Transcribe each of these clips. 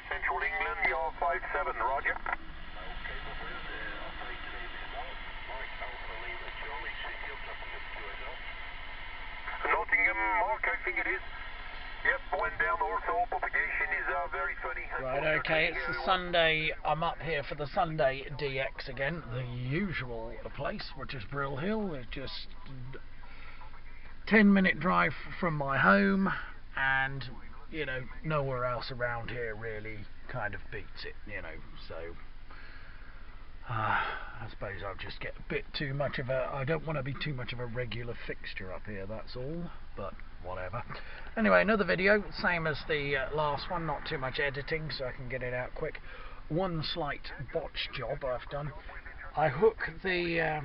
Central England, you're 57, roger. Nottingham, Mark, I think it is. Yep, went down Norfolk. Propagation is very funny. Right, okay, it's the Sunday. I'm up here for the Sunday DX again, the usual place, which is Brill Hill. It's just 10-minute drive from my home, and you know, nowhere else around here really kind of beats it, you know. So I suppose I'll just get a bit too much of a, I don't want to be too much of a regular fixture up here, that's all, but whatever. Anyway, another video, same as the last one, not too much editing so I can get it out quick. One slight botch job I've done. I hook the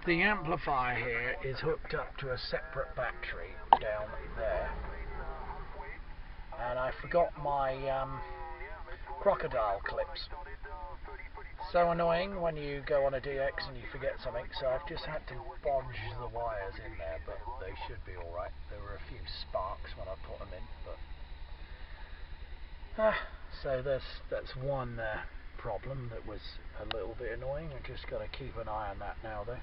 amplifier here is hooked up to a separate battery down there, and I forgot my crocodile clips. So annoying when you go on a DX and you forget something, so I've just had to bodge the wires in there, but they should be alright. There were a few sparks when I put them in, but so that's one problem that was a little bit annoying. I've just got to keep an eye on that now though.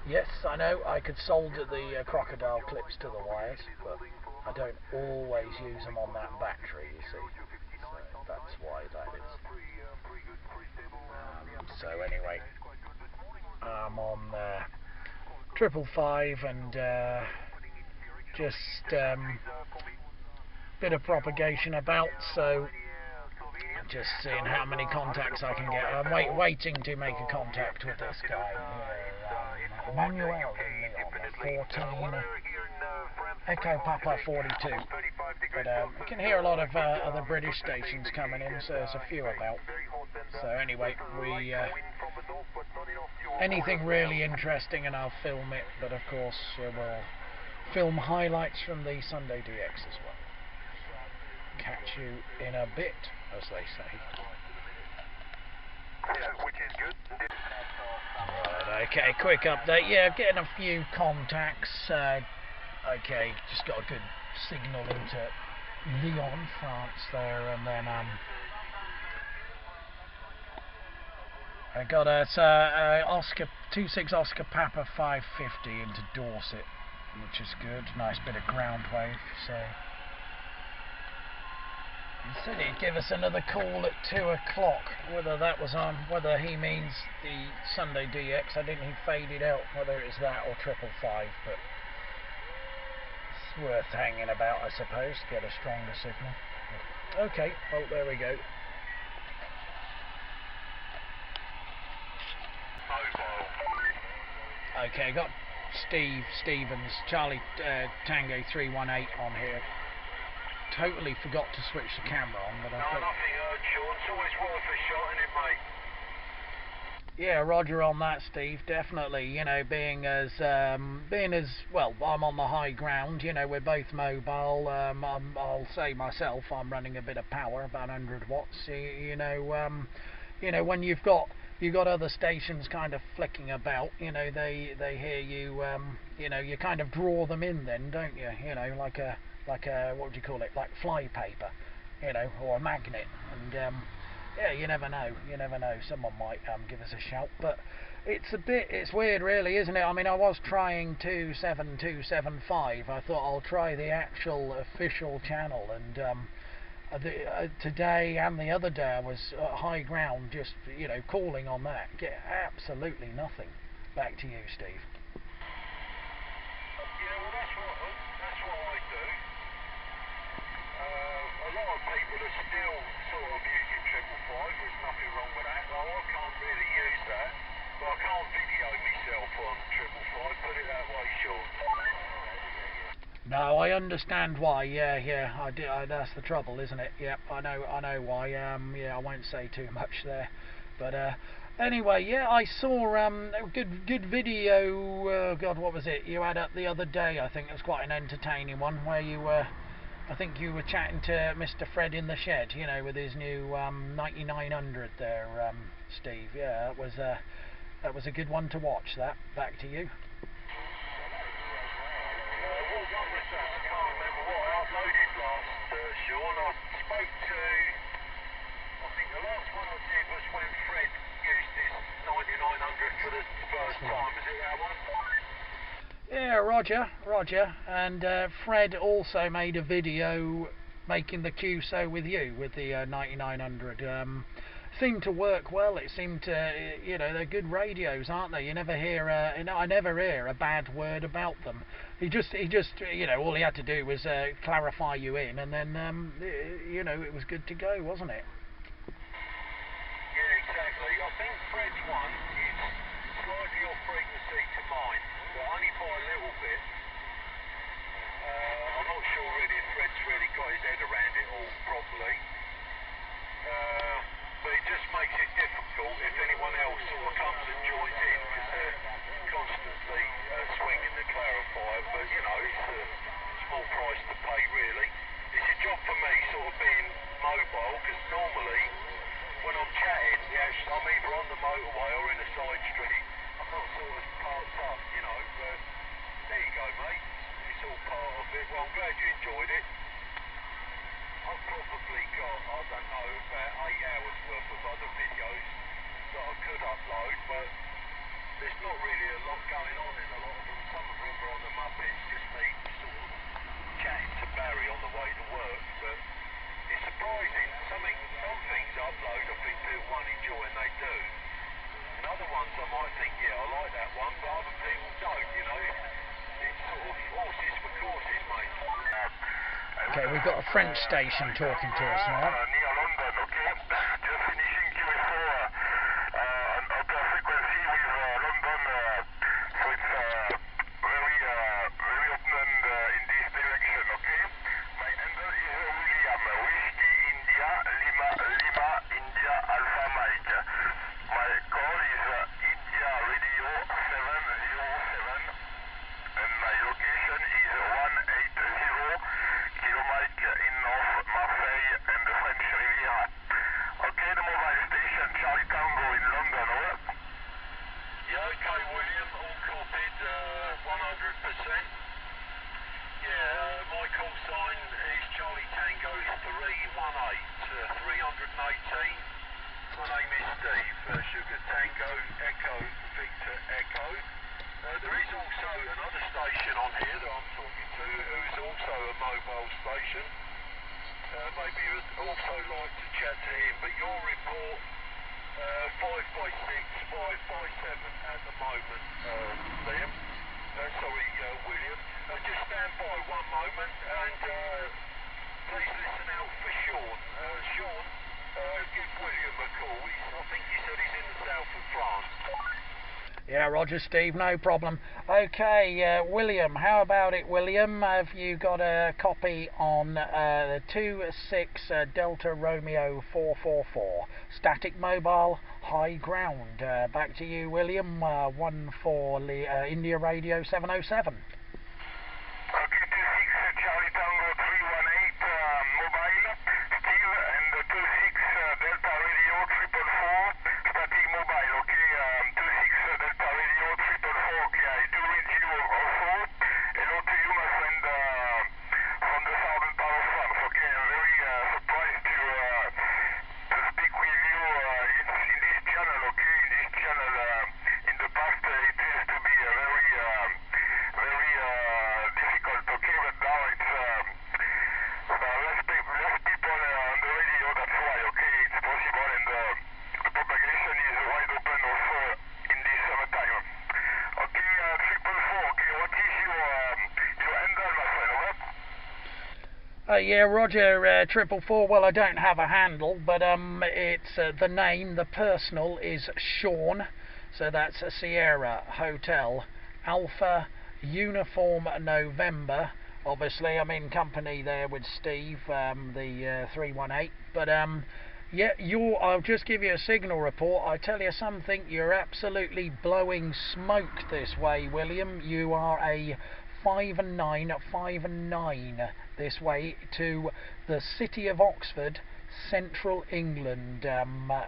Yes, I know I could solder the crocodile clips to the wires, but I don't always use them on that battery, you see, so that's why that is. So anyway, I'm on 555 and just bit of propagation about, so just seeing how many contacts I can get. I'm waiting to make a contact with this guy here, Manuel in Leon, 14 Echo Papa 42. But I can hear a lot of other British stations coming in, so there's a few about. So anyway, we anything really interesting and I'll film it, but of course we'll film highlights from the Sunday DX as well. Catch you in a bit, as they say. Right, okay, quick update. Yeah, getting a few contacts. Okay, just got a good signal into Lyon, France there, and then I got a Oscar 26 Oscar Papa 550 into Dorset, which is good. Nice bit of ground wave. So he said he'd give us another call at 2 o'clock. Whether that was on, whether he means the Sunday DX, I didn't. He faded out. Whether it's that or 555, but it's worth hanging about, I suppose, to get a stronger signal. Okay, well there we go. Okay, got Stevens, Charlie Tango 318 on here. Totally forgot to switch the camera on, but I thought... nothing heard, Sean. It's always worth a shot, isn't it, mate? Yeah, roger on that, Steve. Definitely. You know, being as well, I'm on the high ground. You know, we're both mobile. I'll say myself, I'm running a bit of power, about 100 watts. You know, when you've got other stations kind of flicking about, you know, they hear you, you know, you kind of draw them in then, don't you? You know, like a what would you call it, like flypaper, you know, or a magnet. And yeah, you never know, someone might give us a shout. But it's weird really, isn't it? I mean, I was trying 27275. I thought I'll try the actual official channel, and today and the other day I was at high ground, just, you know, calling on that. Get absolutely nothing. Back to you, Steve. Yeah, well, that's what I do. A lot of people are still sort of using 555. There's nothing wrong with that. Well, I can't really use that, but I can't video myself on 555. Put it that way, Sean. No, I understand why. Yeah, I do. That's the trouble, isn't it? Yep, I know why. Yeah, I won't say too much there, but anyway, yeah, I saw a good video. God, what was it you had up the other day? I think it was quite an entertaining one where you were. I think you were chatting to Mr. Fred in the shed, you know, with his new 9900 there, Steve. Yeah, that was a good one to watch. That. Back to you. What one was that? I can't remember what I uploaded last, Sean. I spoke Roger. And Fred also made a video making the QSO with you with the 9900. Seemed to work well. It seemed to, they're good radios, aren't they? You never hear, I never hear a bad word about them. He just, all he had to do was clarify you in, and then, it was good to go, wasn't it? Yeah, exactly. I think Fred's one is slightly off frequency to mine, but only by a little bit. I'm not sure really if Fred's really got his head around it all properly. But it just makes it difficult if anyone else sort of comes and joins in, because they're constantly swinging the clarifier. But, it's a small price to pay, really. It's a job for me, sort of being mobile, because normally when I'm chatting, I'm either on the motorway or in a side street. I'm not sort of parked up, but there you go, mate. It's all part of it. Well, I'm glad you enjoyed it. I've probably got, I don't know, about 8 hours worth of other videos that I could upload, but there's not really a lot going on in a lot of them. Some of them are on the Muppets, just me sort of chatting to Barry on the way to work, but it's surprising. Some things I upload, I think people won't enjoy, and they do. And other ones I might think, yeah, I like that one, but other people don't, It's sort of horses for courses, mate. Okay, we've got a French station talking to us now. Near London, okay? Just finishing QS4 on upper frequency with London, so it's very open in this direction, okay? My handle is William, Whiskey India, Lima India Alpha Mike. My call is India Radio 707, and my location is 180 Kilo Mike in North Marseille and the French Riviera. Okay, the mobile station Charlie Tango in London, over. Yeah, okay, William, all copied, 100%. Yeah, my call sign is Charlie Tango 318, 318. My name is Steve, Sugar Tango Echo Victor Echo. There is also another station on here that I'm talking to, who's also a mobile station. Maybe you'd also like to chat to him, but your report 5x6, 5x7 at the moment, Liam. William. Just stand by one moment and please listen out for Sean. Sean, give William a call. I think he said he's in the south of France. Yeah, Roger, Steve, no problem. Okay, William, how about it, William? Have you got a copy on the 26 Delta Romeo 444? Static mobile, high ground. Back to you, William. 14 India Radio 707. Okay, 26 Charlie Tango 318 mobile, still, and 26 Delta Radio 444, static mobile, okay, 26 Delta Radio 444, okay, I do read you also. Hello to you, my friend, from the southern part of France, okay, I'm very surprised to speak with you in this channel, okay, in this channel, in the past it used to be a very difficult, okay, but now it's less people on the radio, that's why, okay, it's possible, and the propagation is wide open also in this summertime. Okay, 444, okay, what is your handle, my friend, over? Yeah, Roger, 444. Well, I don't have a handle, but it's the name, the personal is Sean, so that's a Sierra Hotel Alpha Uniform November. Obviously, I'm in company there with Steve, the 318. But yeah, I'll just give you a signal report. I tell you something, you're absolutely blowing smoke this way, William. You are a 5959 this way to the city of Oxford, Central England,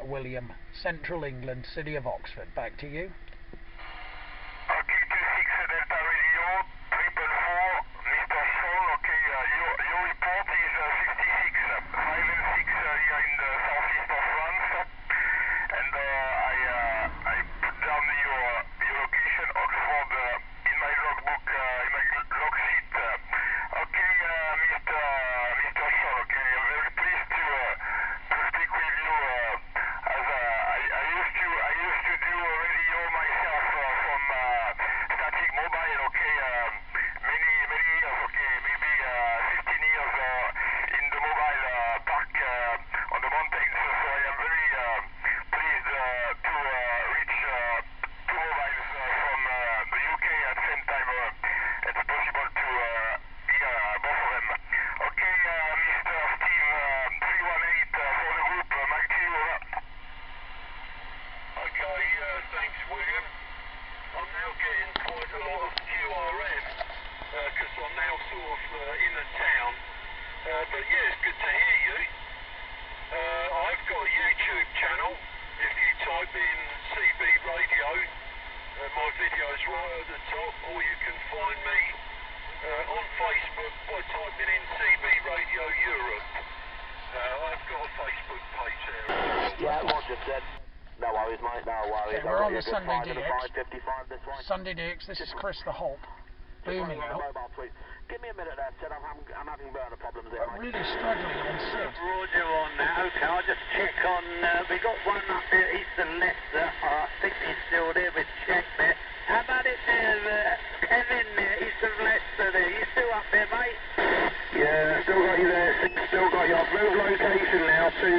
William. Central England, city of Oxford. Back to you. Okay, 26 Delta Radio 444, Mr. Sean, okay, your report is 56, 5 and 6 here in the southeast of France, and I put down your location, Oxford, in my logbook, in my Yeah, Roger said. No worries, mate, no worries. Okay, we're on the Sunday DX. Sunday DX, this is Chris the Hop, booming out. Give me a minute there, Sid. I'm having burner problems there, I'm mate. really struggling on Sid. Roger on that. Okay, I'll just check on. We got one up there, Eastern Leicester. I think he's still there with check there. How about it there, Kevin there, Eastern Leicester there? You still up there, mate? Yeah, still got you there. Still got you. I've moved location now to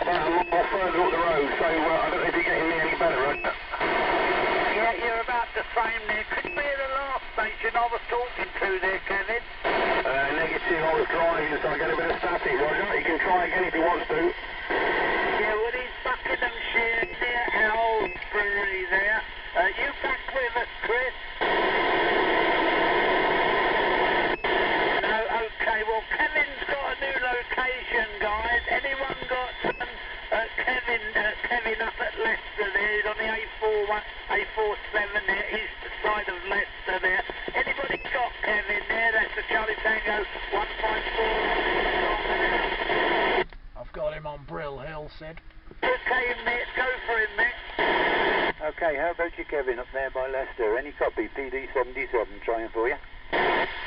about a mile further up the road, so I don't know if you're getting me any better, right? Yeah, you're about the same there. Could be at the last station I was talking to there, Kevin. Negative, I was driving, so I get a bit of static, Roger. He can try again if he wants to. Yeah, well, he's Buckinghamshire near Owlsbury there. You back with us, Chris? No, okay, well, Kevin's got a new location, guys. Anyone got Kevin up at Leicester there? He's on the A47 there, east side of Leicester there. Anybody got Kevin there? That's the Charlie Tango 154. I've got him on Brill Hill, Sid. Okay, Mick, go for him, Mick. Okay, how about you, Kevin, up there by Leicester? Any copy? PD77 trying for you?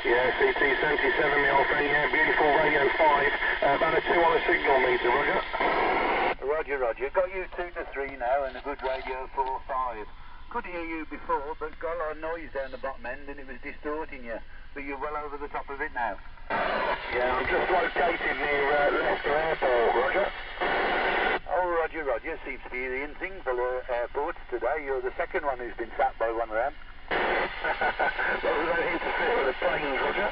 Yeah, CT77, my old friend, yeah, beautiful radio 5. About a 2 on the signal meter, Roger. Roger. Got you 2 to 3 now and a good radio 4-5. Could hear you before, but got a lot of noise down the bottom end and it was distorting you. But you're well over the top of it now. Yeah, I'm just located near Leicester Airport, Roger. Oh, Roger. Seems to be the in thing for the airports today. You're the second one who's been sat by one of them. Well, we don't interfere with the planes, Roger.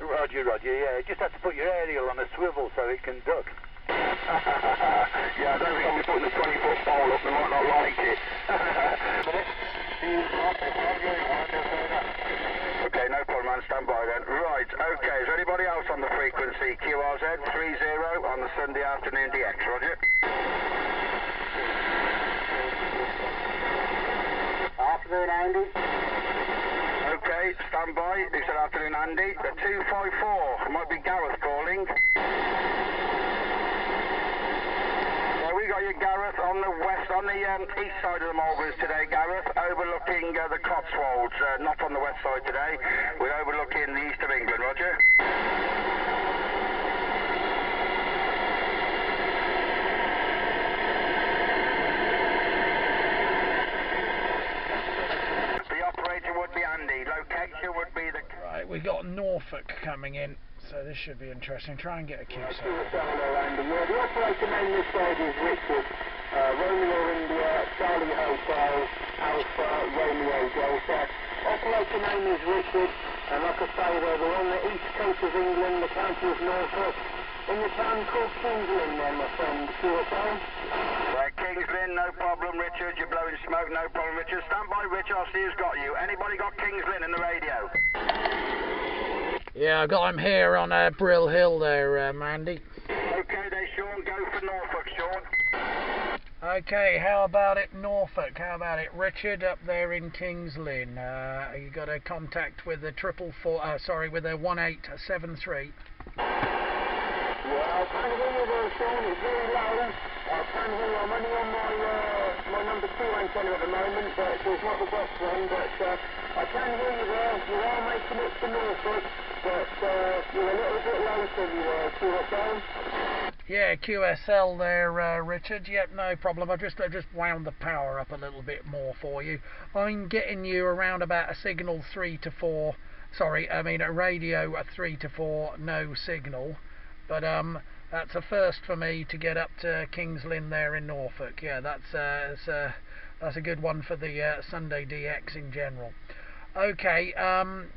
Roger, yeah. You just have to put your aerial on a swivel so it can duck. Yeah, I don't think I'll be putting the 20-foot pole up. They might not like it. Okay, no problem, man. Stand by then. Right, okay. Is there anybody else on the frequency? QRZ 30 on the Sunday afternoon DX, Roger. Afternoon, Andy. Okay, stand by. Who said afternoon, Andy? The 254. Might be Gareth calling. We got you, Gareth, on the east side of the Mulberries today, Gareth, overlooking the Cotswolds, not on the west side today. We're overlooking the east of England, Roger. The operator would be Andy, location would be the... Right, we got Norfolk coming in, so this should be interesting. Try and get a QSL. The operator name this side is Richard. Romeo India, Charlie Hotel, Alpha, Romeo Delta. Operator name is Richard, and like I say, we're on the east coast of England, the county of Norfolk, in the town called Kings Lynn there, my friend. QSL? Right, Kings Lynn, no problem, Richard. You're blowing smoke, no problem, Richard. Stand by, Richard. I'll see who's got you. Anybody got Kings Lynn in the radio? Yeah, I got him here on Brill Hill there, Mandy. Okay, then, Sean. Go for Norfolk, Sean. Okay, how about it, Norfolk? How about it, Richard, up there in Kings Lynn? You got a contact with a with a 1873. Yeah, I can hear you there, Sean. It's very low. I can hear you. I'm only on my number 2 antenna at the moment, but it's not the best one. But I can hear you there. You are making it to Norfolk, but you're a little bit low to you, QSL. Yeah, QSL there, Richard. Yep, no problem. I just wound the power up a little bit more for you. I'm getting you around about a signal 3 to 4. Sorry, I mean a radio 3 to 4, no signal. But that's a first for me to get up to Kings Lynn there in Norfolk. Yeah, that's a good one for the Sunday DX in general. Okay, and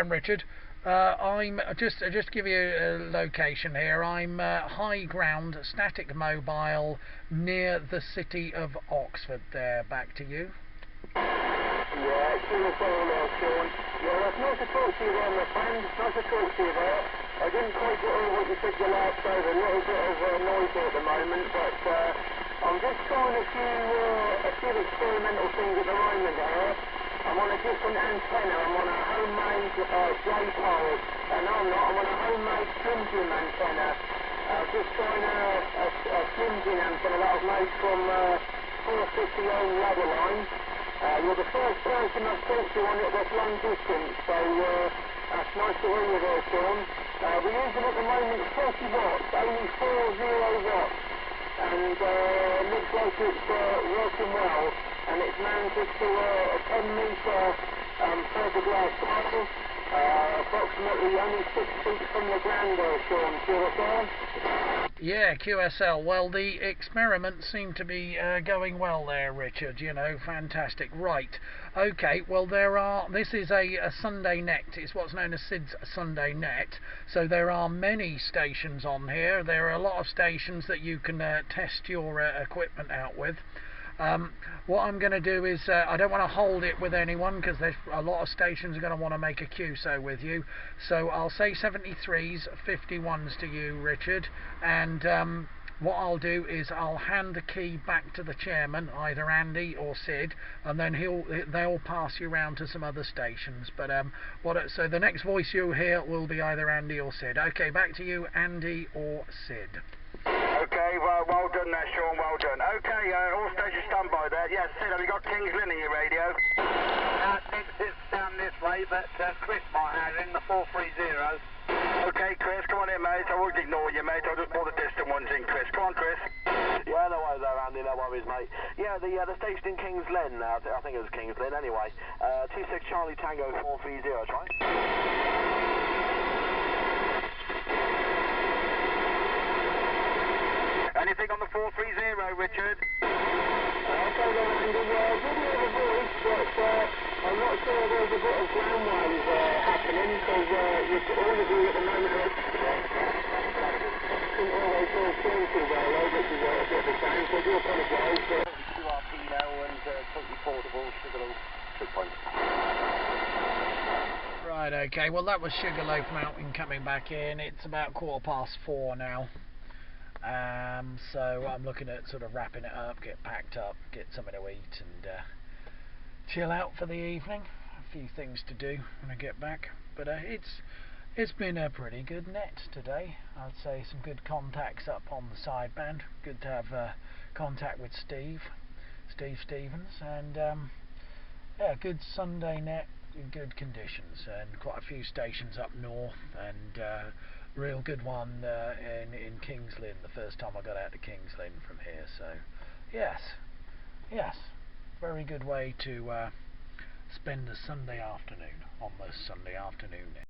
Richard, I'm just give you a location here. I'm high ground, static mobile, near the city of Oxford. There, back to you. Yeah, QSL there, Sean. Yeah, it's nice to talk to you there, my friend. Nice to talk to you there. I didn't quite get all what you said the last day. There's a little bit of noise here at the moment, but I'm just trying a few experimental things at the moment here. I'm on a different antenna. I'm on a homemade J-pole. No, I'm not. I'm on a homemade Slim Jim antenna just trying a flimsy antler that I've made from 450 ohm ladder line. You're the first person I've talked to on it that's long distance, so that's nice to hear you there, Sean. We're using at the moment 40 watts, only 40 watts, and looks like it's working well, and it's mounted to a 10 metre fiberglass pole, approximately only 6 feet from the ground there, Sean. QSL? Yeah, QSL. Well, the experiments seem to be going well there, Richard. You know, fantastic. Right. Okay. Well, this is a Sunday net. It's what's known as SID's Sunday net. So there are many stations on here. There are a lot of stations that you can test your equipment out with. What I'm going to do is, I don't want to hold it with anyone because there's a lot of stations are going to want to make a QSO with you. So I'll say 73s, 51s to you, Richard, and what I'll do is I'll hand the key back to the chairman, either Andy or Sid, and then they'll pass you round to some other stations. But so the next voice you'll hear will be either Andy or Sid. Okay, back to you, Andy or Sid. Okay, well done there, Sean, well done. Okay, all stations standby there. Yes, Sid, have you got Kings Lynn in your radio? I think it's down this way, but Chris might have in the 430. Okay, Chris, come on in, mate. I won't ignore you, mate. I'll just pull the distant ones in, Chris. Come on, Chris. Yeah, no worries there, Andy, no worries, mate. Yeah, the station in Kings Lynn, I think it was Kings Lynn anyway. 26 Charlie Tango 430, that's right. Anything on the 430, Richard? Okay then, Andy, I did hear the voice, but I'm not sure there's a bit of ground wave happening, because all of you at the moment didn't always hear Sean too well, though, which is a bit of a shame, so I do apologise, but... QRP now and totally portable, Sugarloaf 2 point. Right. Okay. Well, that was Sugarloaf Mountain coming back in. It's about 4:15 now. So I'm looking at sort of wrapping it up, get packed up, get something to eat, and chill out for the evening. A few things to do when I get back, but it's been a pretty good net today. I'd say some good contacts up on the sideband. Good to have contact with Steve Stevens, and yeah, good Sunday net in good conditions, and quite a few stations up north, and real good one in Kings Lynn, the first time I got out to Kings Lynn from here. So yes, very good way to spend a Sunday afternoon on the Sunday afternoon.